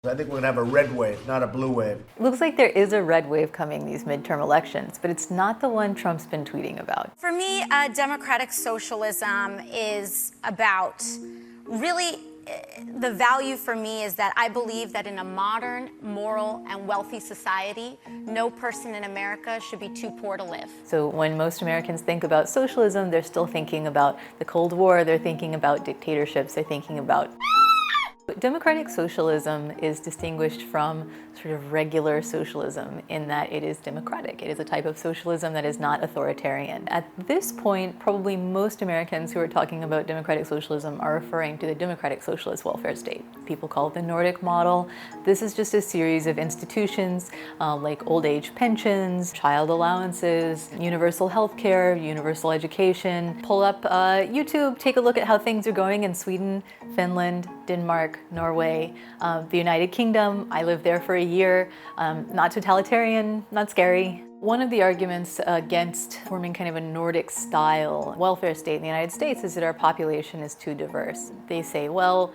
I think we're going to have a red wave, not a blue wave. It looks like there is a red wave coming these midterm elections, but it's not the one Trump's been tweeting about. For me, democratic socialism is about really the value for me is that I believe that in a modern, moral, and wealthy society, no person in America should be too poor to live. So when most Americans think about socialism, they're still thinking about the Cold War, they're thinking about dictatorships, they're thinking about democratic socialism is distinguished from sort of regular socialism in that it is democratic. It is a type of socialism that is not authoritarian. At this point, probably most Americans who are talking about democratic socialism are referring to the democratic socialist welfare state. People call it the Nordic model. This is just a series of institutions like old age pensions, child allowances, universal health care, universal education. Pull up YouTube, take a look at how things are going in Sweden, Finland, Denmark, Norway, the United Kingdom. I lived there for a year. Not totalitarian, not scary. One of the arguments against forming kind of a Nordic-style welfare state in the United States is that our population is too diverse. They say, well,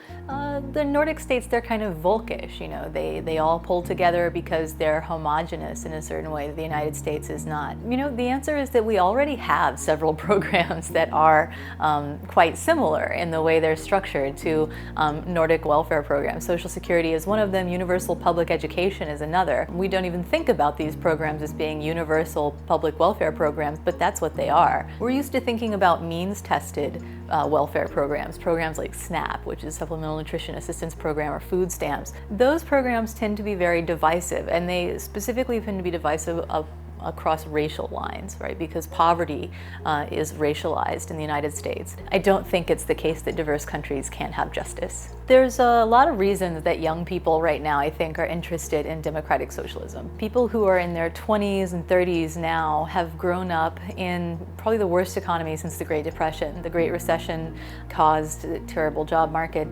the Nordic states, they're kind of Volkish, you know, they all pull together because they're homogenous in a certain way that the United States is not. You know, the answer is that we already have several programs that are quite similar in the way they're structured to Nordic welfare programs. Social Security is one of them, universal public education is another. We don't even think about these programs as being universal public welfare programs, but that's what they are. We're used to thinking about means-tested welfare programs like SNAP, which is Supplemental Nutrition Assistance Program, or food stamps. Those programs tend to be very divisive, and they specifically tend to be divisive across racial lines, right? Because poverty is racialized in the United States. I don't think it's the case that diverse countries can't have justice. There's a lot of reasons that young people right now, I think, are interested in democratic socialism. People who are in their 20s and 30s now have grown up in probably the worst economy since the Great Depression. The Great Recession caused a terrible job market.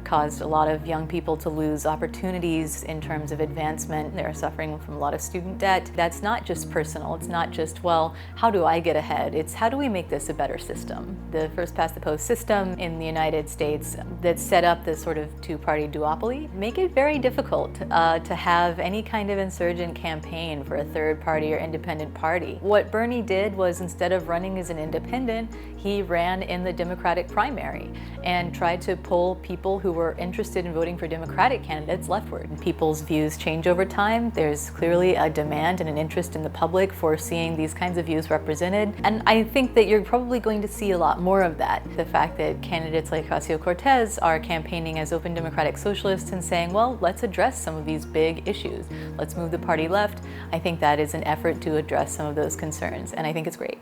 Caused a lot of young people to lose opportunities in terms of advancement. They're suffering from a lot of student debt. That's not just personal. It's not just, well, how do I get ahead? It's how do we make this a better system? The first past the post system in the United States that set up this sort of two-party duopoly make it very difficult to have any kind of insurgent campaign for a third party or independent party. What Bernie did was, instead of running as an independent, he ran in the Democratic primary and tried to pull people who were interested in voting for Democratic candidates leftward. People's views change over time. There's clearly a demand and an interest in the public for seeing these kinds of views represented. And I think that you're probably going to see a lot more of that. The fact that candidates like Ocasio-Cortez are campaigning as open democratic socialists and saying, well, let's address some of these big issues. Let's move the party left. I think that is an effort to address some of those concerns, and I think it's great.